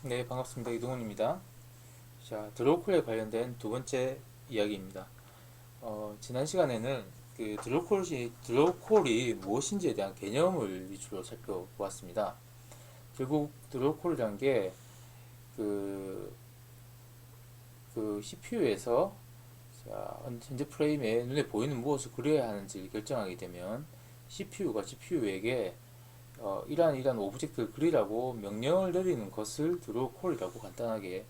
네, 반갑습니다. 이동훈입니다. 자, 드로우콜에 관련된 두 번째 이야기입니다. 지난 시간에는 드로우콜이 무엇인지에 대한 개념을 위주로 살펴보았습니다. 결국 드로우콜이란 게 그, CPU에서 현재 프레임에 눈에 보이는 무엇을 그려야 하는지를 결정하게 되면 CPU가 GPU에게 이러한 오브젝트를 그리라고 명령을 내리는 것을 드로우콜이라고 간단하게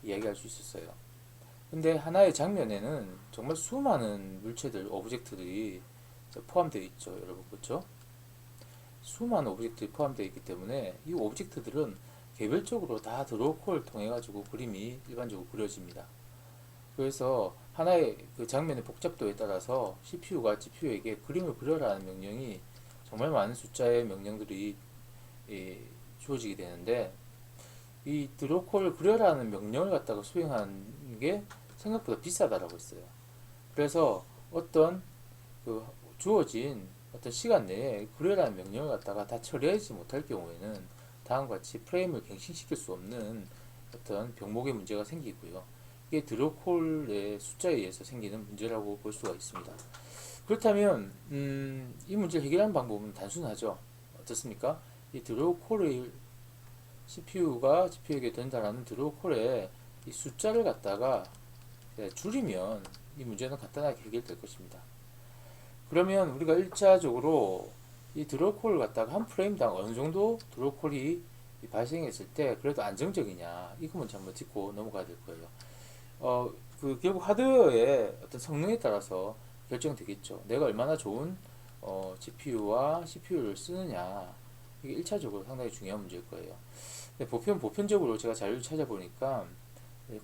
이야기할 수 있었어요. 근데 하나의 장면에는 정말 수많은 물체들, 오브젝트들이 포함되어 있죠. 여러분, 그렇죠? 수많은 오브젝트들이 포함되어 있기 때문에 이 오브젝트들은 개별적으로 다 드로우콜을 통해 가지고 그림이 일반적으로 그려집니다. 그래서 하나의 그 장면의 복잡도에 따라서 CPU가 GPU에게 그림을 그려라는 명령이 정말 많은 숫자의 명령들이 주어지게 되는데, 이 드로우콜을 그려라는 명령을 갖다가 수행하는 게 생각보다 비싸다라고 했어요. 그래서 어떤 그 주어진 어떤 시간 내에 그려라는 명령을 갖다가 다 처리하지 못할 경우에는 다음과 같이 프레임을 갱신시킬 수 없는 어떤 병목의 문제가 생기고요. 이게 드로우콜의 숫자에 의해서 생기는 문제라고 볼 수가 있습니다. 그렇다면 이 문제를 해결하는 방법은 단순하죠. 어떻습니까? 이 드로우콜을 CPU가 GPU에게 된다라는 드로우콜의 이 숫자를 갖다가 줄이면 이 문제는 간단하게 해결될 것입니다. 그러면 우리가 1차적으로 이 드로우콜을 갖다가 한 프레임당 어느 정도 드로우콜이 발생했을 때 그래도 안정적이냐, 이거 먼저 한번 짚고 넘어가야 될 거예요. 결국 하드웨어의 어떤 성능에 따라서 결정되겠죠. 내가 얼마나 좋은 GPU와 CPU를 쓰느냐, 이게 1차적으로 상당히 중요한 문제일 거예요. 보편적으로 제가 자료를 찾아보니까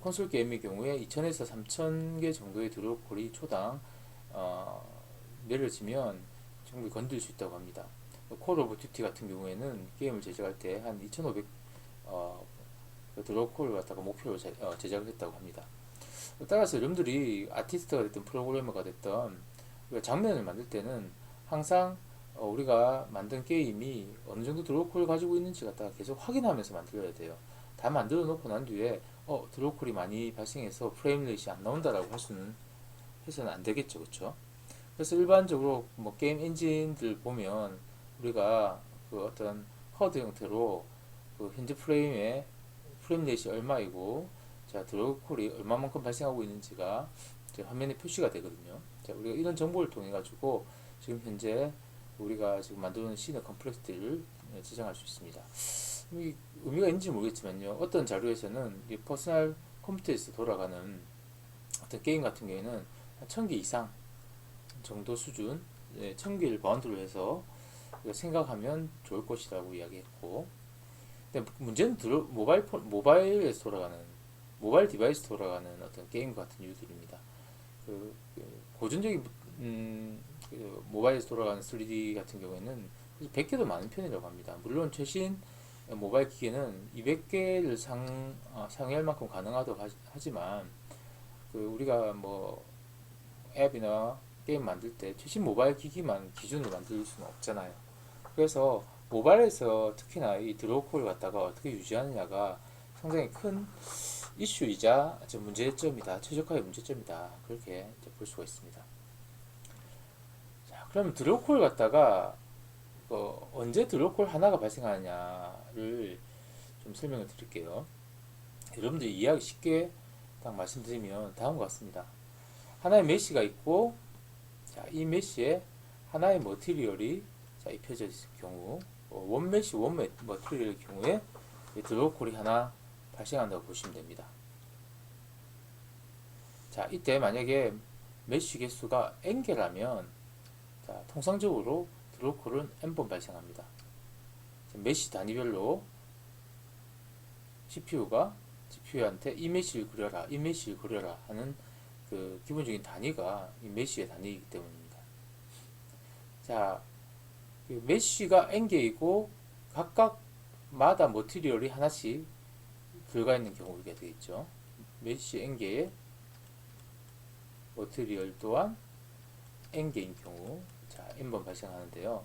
콘솔 게임의 경우에 2000에서 3000개 정도의 드롭콜이 초당 내려지면 충분히 건들 수 있다고 합니다. 콜 오브 듀티 같은 경우에는 게임을 제작할 때 한 2500 드롭콜을 갖다가 목표로 제작을 했다고 합니다. 따라서 여러분들이 아티스트가 됐든 프로그래머가 됐든 우리가 장면을 만들 때는 항상 우리가 만든 게임이 어느 정도 드로우콜을 가지고 있는지 갖다가 계속 확인하면서 만들어야 돼요. 다 만들어 놓고 난 뒤에 드로우콜이 많이 발생해서 프레임 레이시 안 나온다라고 해서는 안 되겠죠, 그렇죠? 그래서 일반적으로 뭐 게임 엔진들 보면 우리가 그 어떤 허드 형태로 그 현재 프레임 레이시 얼마이고, 자 드로우콜이 얼마만큼 발생하고 있는지가 화면에 표시가 되거든요. 자, 우리가 이런 정보를 통해 가지고 지금 현재 우리가 지금 만들어 놓은 시너 컴플렉스들을 지정할 수 있습니다. 이 의미가 있는지 모르겠지만요. 어떤 자료에서는 이 퍼스널 컴퓨터에서 돌아가는 어떤 게임 같은 경우에는 한 1000개 이상 정도 수준, 1000개를 바운드로 해서 생각하면 좋을 것이라고 이야기했고, 근데 문제는 모바일에서 돌아가는, 모바일 디바이스 돌아가는 어떤 게임 같은 이유들입니다. 그 고전적인 모바일에서 돌아가는 3D 같은 경우에는 100개도 많은 편이라고 합니다. 물론 최신 모바일 기계는 200개를 상회할 만큼 가능하다고 하지만 우리가 뭐 앱이나 게임 만들 때 최신 모바일 기기만 기준으로 만들 수는 없잖아요. 그래서 모바일에서 특히나 이 드로우콜을 갖다가 어떻게 유지하느냐가 상당히 큰 이슈이자 문제점이다, 최적화의 문제점이다, 그렇게 볼 수가 있습니다. 자, 그럼 드로우콜 갖다가 언제 드로우콜 하나가 발생하느냐를 좀 설명을 드릴게요. 여러분들이 이해하기 쉽게 딱 말씀드리면 다음과 같습니다. 하나의 메쉬가 있고, 자, 이 메쉬에 하나의 머티리얼이 입혀져 있을 경우, 원 메쉬 원 머티리얼의 경우에 드로우콜이 하나 발생한다고 보시면 됩니다. 자, 이때 만약에 메쉬 개수가 n개라면, 자, 통상적으로 드로우콜은 n번 발생합니다. 메쉬 단위별로 CPU가 GPU한테 이 메쉬를 그려라, 이 메쉬를 그려라 하는 그 기본적인 단위가 이 메쉬의 단위이기 때문입니다. 자, 메쉬가 n개이고 각각마다 머티리얼이 하나씩 들어가 있는 경우가 되겠죠. 메쉬 n개의 머티리얼 또한 n개인 경우, 자, n번 발생하는데요.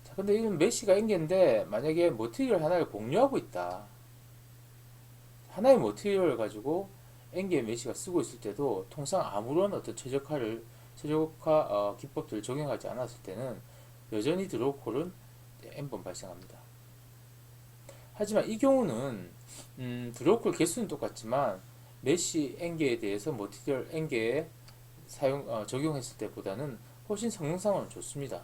자, 근데 이건 메쉬가 n개인데 만약에 머티리얼 하나를 공유하고 있다. 하나의 머티리얼을 가지고 N개의 메시가 쓰고 있을 때도 통상 아무런 어떤 최적화 기법들을 적용하지 않았을 때는 여전히 드로우콜은 N번 발생합니다. 하지만 이 경우는 드로우콜 개수는 똑같지만 메시 N개에 대해서 머티리얼 N개에 적용했을 때보다는 훨씬 성능상으로는 좋습니다.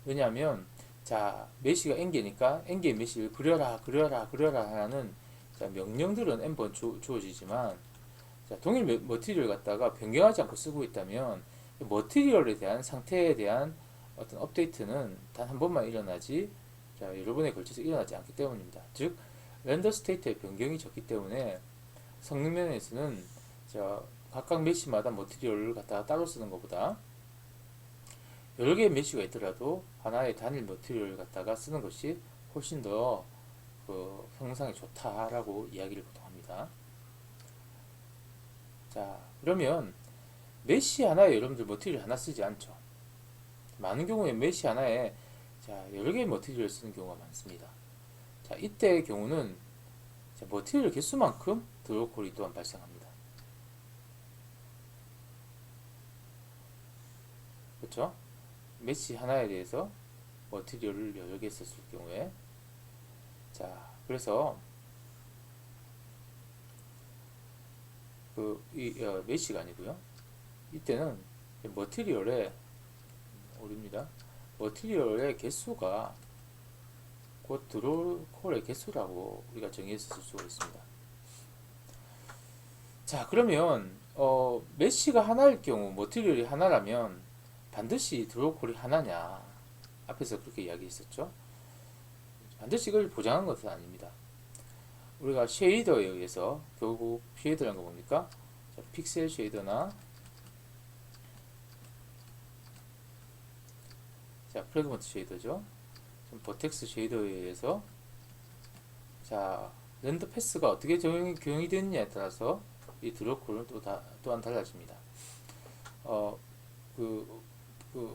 왜냐하면 자 메시가 N개니까 N개의 메시를 그려라 하는 명령들은 N번 주어지지만 동일 머티리얼을 갖다가 변경하지 않고 쓰고 있다면 머티리얼에 대한 상태에 대한 어떤 업데이트는 단 한 번만 일어나지 여러 번에 걸쳐서 일어나지 않기 때문입니다. 즉 렌더 스테이트의 변경이 적기 때문에 성능 면에서는 각각 메시마다 머티리얼을 갖다가 따로 쓰는 것보다 여러 개의 메시가 있더라도 하나의 단일 머티리얼을 갖다가 쓰는 것이 훨씬 더 성능상이 좋다라고 이야기를 보통 합니다. 자, 그러면 메시 하나에 여러분들 머티리얼 하나 쓰지 않죠. 많은 경우에 메시 하나에 여러 개의 머티리얼을 쓰는 경우가 많습니다. 자, 이때의 경우는 머티리얼 개수만큼 드로우콜이 또한 발생합니다. 그렇죠? 메시 하나에 대해서 머티리얼을 여러 개 썼을 경우에 그래서 메시가 아니고요. 이때는 머티리얼의 머티리얼의 개수가 곧 드로우콜의 개수라고 우리가 정의해서 쓸 수가 있습니다. 자, 그러면 메시가 하나일 경우 머티리얼이 하나라면 반드시 드로우콜이 하나냐? 앞에서 그렇게 이야기했었죠. 반드시 이걸 보장한 것은 아닙니다. 우리가 쉐이더에 의해서 결국 쉐이더라는 거 뭡니까? 픽셀 쉐이더나 프래그먼트 쉐이더죠. 버텍스 쉐이더에 의해서 렌더 패스가 어떻게 적용이 되느냐에 따라서 이 드로우콜은 또한 달라집니다.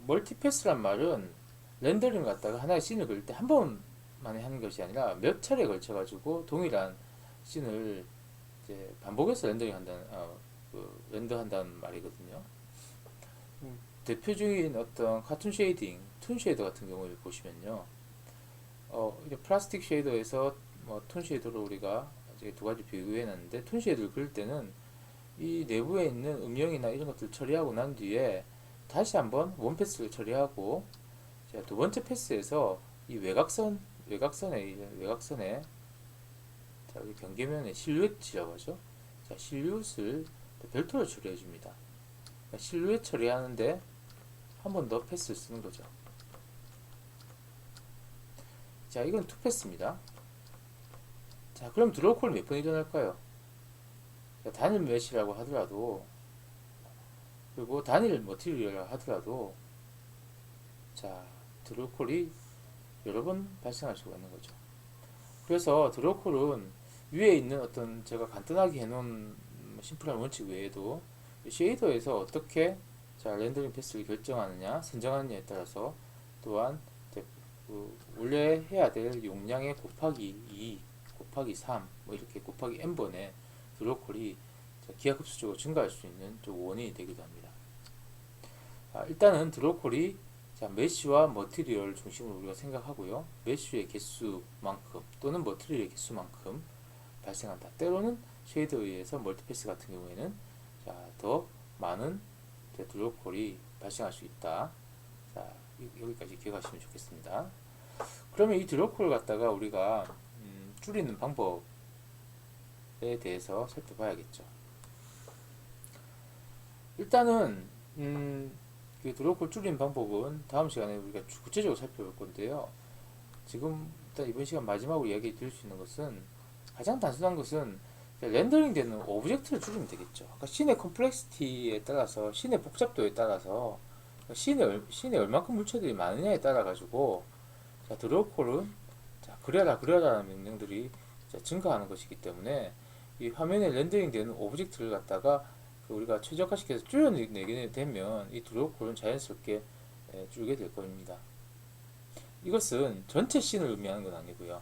멀티 패스란 말은 렌더링을 갖다가 하나의 씬을 그릴 때 한 번만에 하는 것이 아니라 몇 차례에 걸쳐 가지고 동일한 씬을 이제 반복해서 렌더한다는 말이거든요. 대표적인 어떤 카툰 쉐이딩, 툰 쉐이더 같은 경우를 보시면요. 플라스틱 쉐이더에서 툰 쉐이더로 우리가 이제 두 가지 비교해 놨는데, 툰 쉐이더를 그릴 때는 이 내부에 있는 음영이나 이런 것들을 처리하고 난 뒤에 다시 한번 원 패스를 처리하고 두 번째 패스에서 이 외곽선에 우리 경계면에 실루엣이라고 하죠. 실루엣을 별도로 처리해 줍니다. 실루엣 처리하는데 한 번 더 패스를 쓰는 거죠. 이건 투 패스입니다. 그럼 드로우콜 몇 번 일어날까요? 단일 메시라고 하더라도, 그리고 단일 머티리얼이라고 하더라도 드로우콜이 여러 번 발생할 수가 있는 거죠. 그래서 드로우콜은 위에 있는 어떤 제가 간단하게 해놓은 심플한 원칙 외에도 쉐이더에서 어떻게 렌더링 패스를 결정하느냐, 선정하느냐에 따라서 또한 원래 해야 될 용량의 곱하기 2, 곱하기 3, 이렇게 곱하기 n번의 드로우콜이 기하급수적으로 증가할 수 있는 원인이 되기도 합니다. 일단은 드로우콜이 메쉬와 머티리얼 중심으로 우리가 생각하고요. 메쉬의 개수만큼 또는 머티리얼의 개수만큼 발생한다. 때로는 쉐이더에 의해서 멀티패스 같은 경우에는 더 많은 드로우콜이 발생할 수 있다. 여기까지 기억하시면 좋겠습니다. 그러면 이 드로우콜을 갖다가 우리가 줄이는 방법에 대해서 살펴봐야겠죠. 일단은 그 드로우콜 줄이는 방법은 다음 시간에 우리가 구체적으로 살펴볼 건데요. 지금 일단 이번 시간 마지막으로 이야기 드릴 수 있는 것은, 가장 단순한 것은 렌더링 되는 오브젝트를 줄이면 되겠죠. 그러니까 씬의 컴플렉시티에 따라서, 씬의 복잡도에 따라서, 씬에 얼만큼 물체들이 많으냐에 따라 가지고 드로우콜은 그려라라는 명령들이 증가하는 것이기 때문에 이 화면에 렌더링 되는 오브젝트를 갖다가 우리가 최적화시켜서 줄여내게 되면 이 드로우콜은 자연스럽게 줄게 될 겁니다. 이것은 전체 씬을 의미하는 건 아니고요.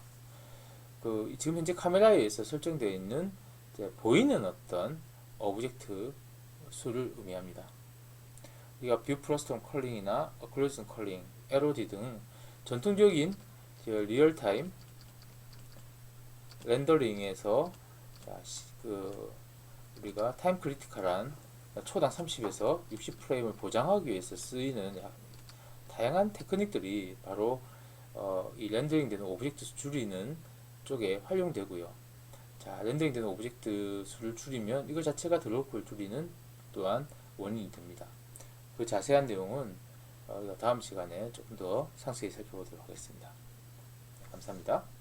지금 현재 카메라에 의해서 설정되어 있는 이제 보이는 어떤 오브젝트 수를 의미합니다. 우리가 뷰 프로스톰 컬링이나 어클루전 컬링, LOD 등 전통적인 리얼타임 렌더링에서 우리가 타임 크리티컬한 초당 30에서 60프레임을 보장하기 위해서 쓰이는 다양한 테크닉들이 바로 이 렌더링 되는 오브젝트 수 줄이는 쪽에 활용되고요. 자, 렌더링 되는 오브젝트 수를 줄이면 이거 자체가 드로우풀 줄이는 또한 원인이 됩니다. 그 자세한 내용은 우리가 다음 시간에 조금 더 상세히 살펴보도록 하겠습니다. 감사합니다.